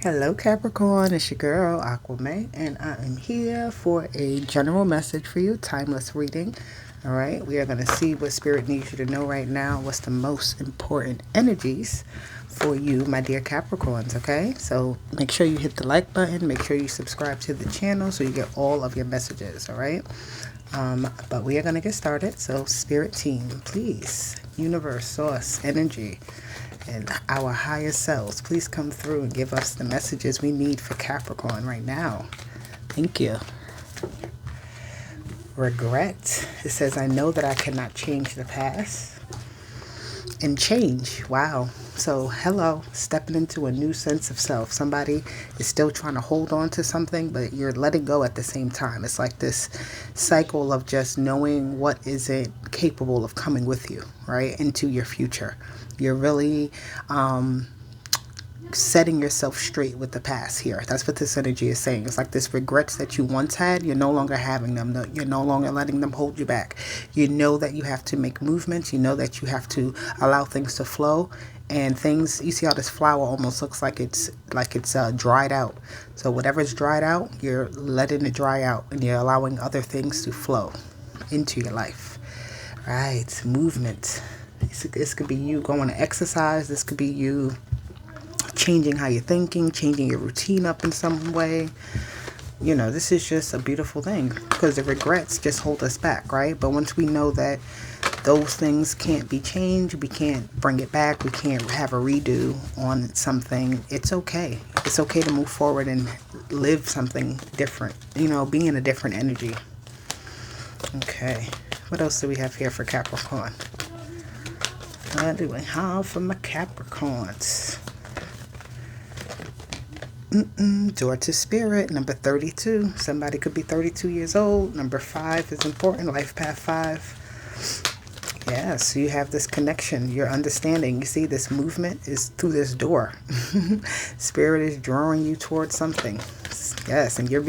Hello Capricorn, it's your girl Aquame, and I am here for a general message for you, timeless reading. All right, we are going to see what Spirit needs you to know right now. What's the most important energies for you, my dear Capricorns, okay? So make sure you hit the like button, make sure you subscribe to the channel so you get all of your messages, all right? But we are going to get started. So Spirit team, please, universe, source, energy, and our higher selves, please come through and give us the messages we need for Capricorn right now. Thank you. Regret. It says, I know that I cannot change the past. And change. Wow. So, hello, stepping into a new sense of self. Somebody is still trying to hold on to something, but you're letting go at the same time. It's like this cycle of just knowing what isn't capable of coming with you, right, into your future. You're really setting yourself straight with the past here. That's what this energy is saying. It's like this regrets that you once had, you're no longer having them. You're no longer letting them hold you back. You know that you have to make movements. You know that you have to allow things to flow. And things, you see how this flower almost looks like it's dried out. So whatever's dried out, you're letting it dry out, and you're allowing other things to flow into your life. Right, movement. This could be you going to exercise. This could be you changing how you're thinking, changing your routine up in some way. You know, this is just a beautiful thing because the regrets just hold us back, right? But once we know that those things can't be changed, we can't bring it back, we can't have a redo on something, it's okay. It's okay to move forward and live something different, you know, be in a different energy. Okay, what else do we have here for Capricorn? What do we have for my Capricorns? Door to Spirit, number 32. Somebody could be 32 years old. Number 5 is important. Life path 5. Yes, so you have this connection. You're understanding. You see, this movement is through this door. Spirit is drawing you towards something. Yes, and you're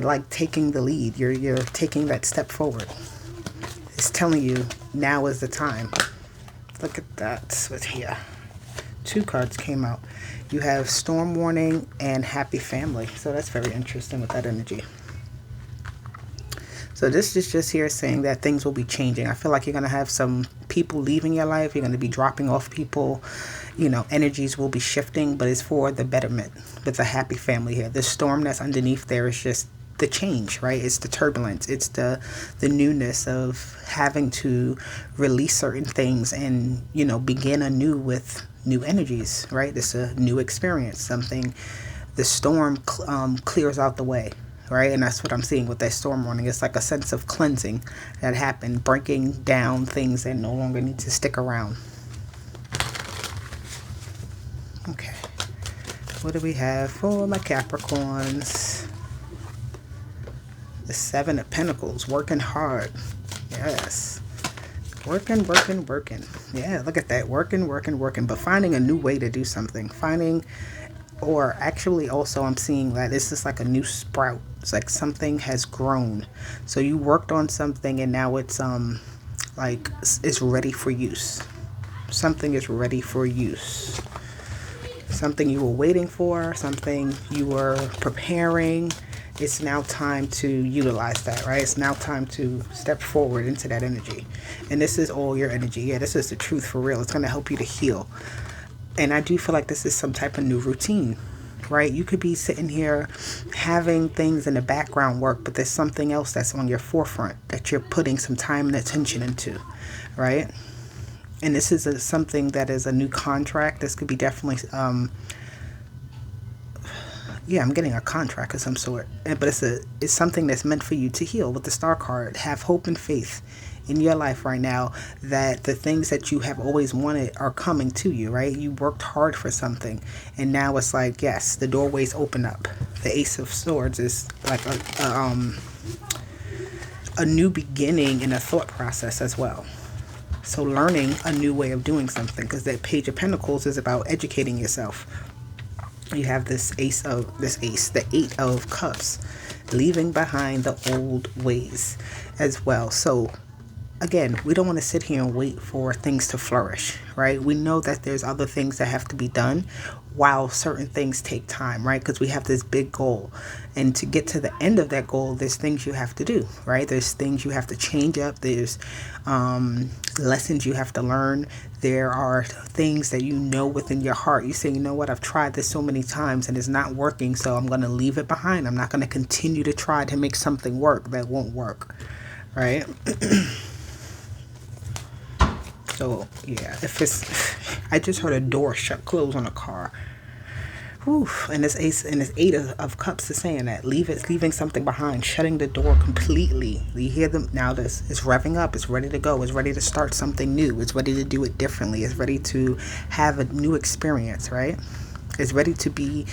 like taking the lead. You're taking that step forward. It's telling you now is the time. Look at that. What's here? 2 cards came out. You have Storm Warning and Happy Family. So that's very interesting with that energy. So this is just here saying that things will be changing. I feel like you're going to have some people leaving your life. You're going to be dropping off people. You know, energies will be shifting, but it's for the betterment with the Happy Family here. The storm that's underneath there is just the change, right? It's the turbulence. It's the newness of having to release certain things and, you know, begin anew with new energies, right? It's a new experience, something. The storm clears out the way, right? And that's what I'm seeing with that storm warning. It's like a sense of cleansing that happened, breaking down things that no longer need to stick around. Okay, what do we have for my Capricorns? The 7 of Pentacles, working hard. Yes. Working. Yeah, look at that. Working. But finding a new way to do something. Or actually also I'm seeing that this is like a new sprout. It's like something has grown. So you worked on something and now it's like it's ready for use. Something is ready for use. Something you were waiting for, something you were preparing. It's now time to utilize that, right? It's now time to step forward into that energy. And this is all your energy. Yeah, this is the truth for real. It's going to help you to heal. And I do feel like this is some type of new routine, right? You could be sitting here having things in the background work, but there's something else that's on your forefront that you're putting some time and attention into, right? And this is something that is a new contract. This could be definitely... I'm getting a contract of some sort, but it's something that's meant for you to heal with the Star card. Have hope and faith in your life right now that the things that you have always wanted are coming to you, right? You worked hard for something, and now it's like, yes, the doorways open up. The Ace of Swords is like a new beginning in a thought process as well. So learning a new way of doing something, because that Page of Pentacles is about educating yourself. You have the 8 of Cups, leaving behind the old ways as well. So again, we don't want to sit here and wait for things to flourish, right? We know that there's other things that have to be done while certain things take time, right? Because we have this big goal. And to get to the end of that goal, there's things you have to do, right? There's things you have to change up. There's lessons you have to learn. There are things that you know within your heart. You say, you know what, I've tried this so many times and it's not working, so I'm going to leave it behind. I'm not going to continue to try to make something work that won't work, right? So yeah, if it's, I just heard a door shut, close on a car. Whew. And this ace and this eight of cups is saying that leaving something behind, shutting the door completely. You hear them now. This is revving up. It's ready to go. It's ready to start something new. It's ready to do it differently. It's ready to have a new experience, right? It's ready to be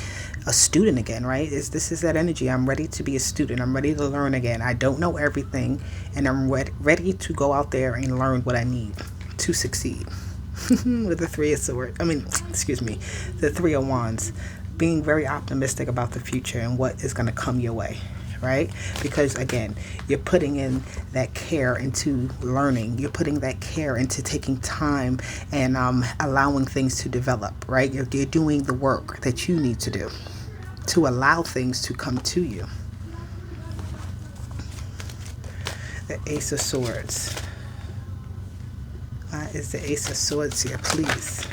a student again, right? This is that energy. I'm ready to be a student. I'm ready to learn again. I don't know everything, and I'm ready to go out there and learn what I need to succeed. With the Three of Swords, the Three of Wands, being very optimistic about the future and what is going to come your way, right? Because again, you're putting in that care into learning. You're putting that care into taking time and allowing things to develop, right? You're doing the work that you need to do to allow things to come to you. The Ace of Swords. Is the Ace of Swords here, please?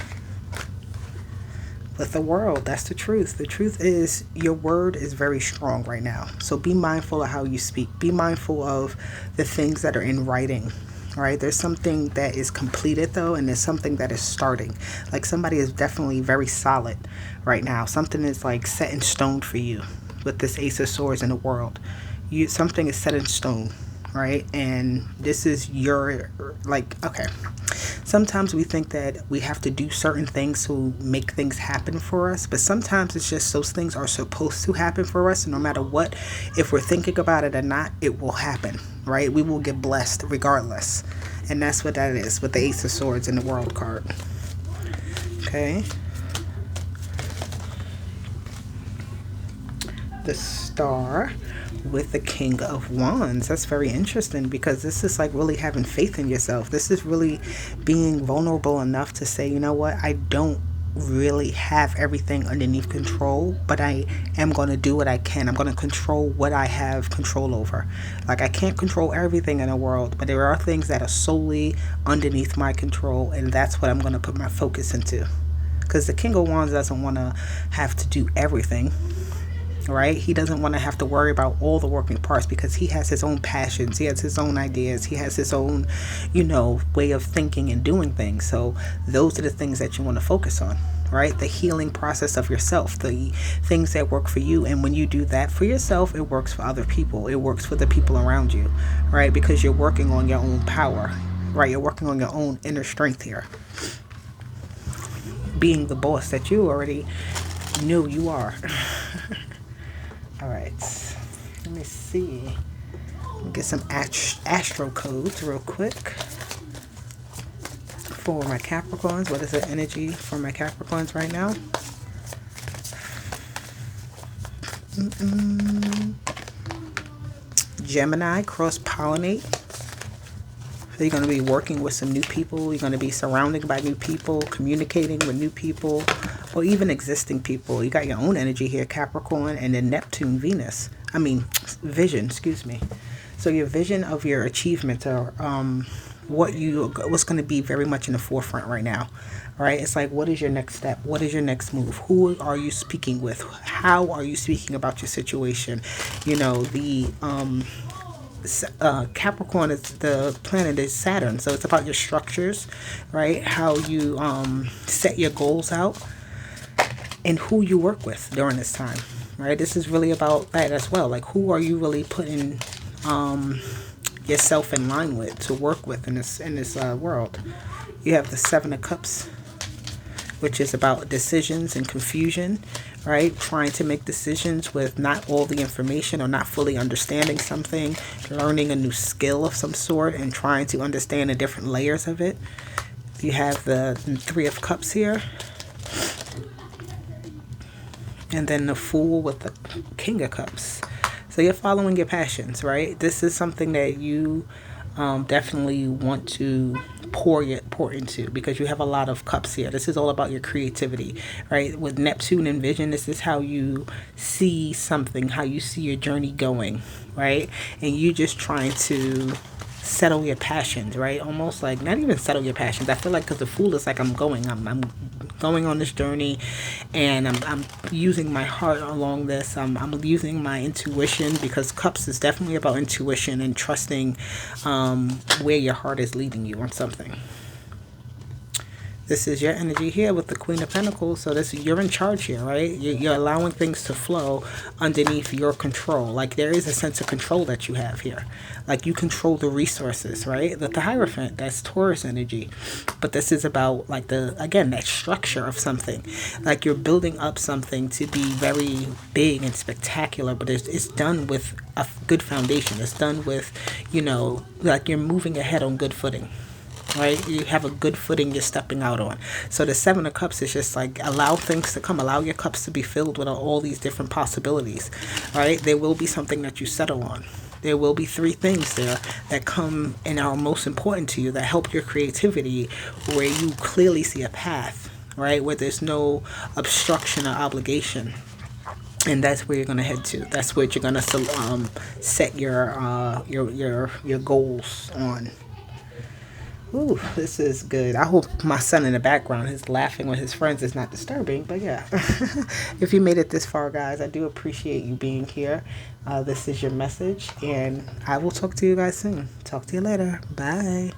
With the World, that's the truth. The truth is your word is very strong right now. So be mindful of how you speak. Be mindful of the things that are in writing, right? There's something that is completed though, and there's something that is starting. Like somebody is definitely very solid right now. Something is like set in stone for you with this Ace of Swords in the World. Something is set in stone, right? And this is your, like, okay. Sometimes we think that we have to do certain things to make things happen for us, but sometimes it's just those things are supposed to happen for us. And no matter what, if we're thinking about it or not, it will happen, right? We will get blessed regardless. And that's what that is with the Ace of Swords in the World card. Okay. The Star with the King of Wands. That's very interesting because this is like really having faith in yourself. This is really being vulnerable enough to say, you know what, I don't really have everything underneath control, but I am going to do what I can. I'm going to control what I have control over. Like I can't control everything in the world, but there are things that are solely underneath my control, and that's what I'm going to put my focus into. Because the King of Wands doesn't want to have to do everything, right? He doesn't want to have to worry about all the working parts because he has his own passions. He has his own ideas. He has his own, way of thinking and doing things. So those are the things that you want to focus on, right? The healing process of yourself, the things that work for you. And when you do that for yourself, it works for other people. It works for the people around you, right? Because you're working on your own power, right? You're working on your own inner strength here. Being the boss that you already knew you are. All right, let me see. Let me get some astro codes real quick for my Capricorns. What is the energy for my Capricorns right now? Gemini, cross-pollinate. So you're going to be working with some new people. You're going to be surrounded by new people, communicating with new people, or even existing people. You got your own energy here, Capricorn, and then Neptune, vision, So your vision of your achievements are what's going to be very much in the forefront right now, right? It's like, what is your next step? What is your next move? Who are you speaking with? How are you speaking about your situation? Capricorn is the planet is Saturn, so it's about your structures, right? How you set your goals out and who you work with during this time, right? This is really about that as well. Like, who are you really putting yourself in line with to work with in this world? You have the Seven of Cups, which is about decisions and confusion, right? Trying to make decisions with not all the information or not fully understanding something, learning a new skill of some sort and trying to understand the different layers of it. You have the Three of Cups here. And then the Fool with the King of Cups. So you're following your passions, right? This is something that you definitely want to pour into, because you have a lot of cups here. This is all about your creativity, right? With Neptune and Vision, this is how you see something, how you see your journey going, right? And you just trying to settle your passions, right? Almost like, not even settle your passions. I feel like, because the Fool is like, I'm going on this journey, and I'm using my heart along this. I'm using my intuition, because Cups is definitely about intuition and trusting where your heart is leading you on something. This is your energy here with the Queen of Pentacles. So you're in charge here, right? You're allowing things to flow underneath your control. Like, there is a sense of control that you have here. Like, you control the resources, right? The Hierophant, that's Taurus energy. But this is about, like, again, that structure of something. Like, you're building up something to be very big and spectacular, but it's done with a good foundation. It's done with, like, you're moving ahead on good footing. Right? You have a good footing you're stepping out on. So the Seven of Cups is just like, allow things to come. Allow your cups to be filled with all these different possibilities. Right? There will be something that you settle on. There will be 3 things there that come and are most important to you, that help your creativity, where you clearly see a path, right? Where there's no obstruction or obligation. And that's where you're gonna head to. That's where you're gonna set your goals on. Ooh, this is good. I hope my son in the background is laughing with his friends is not disturbing, but yeah. If you made it this far, guys, I do appreciate you being here. This is your message, and I will talk to you guys soon. Talk to you later. Bye.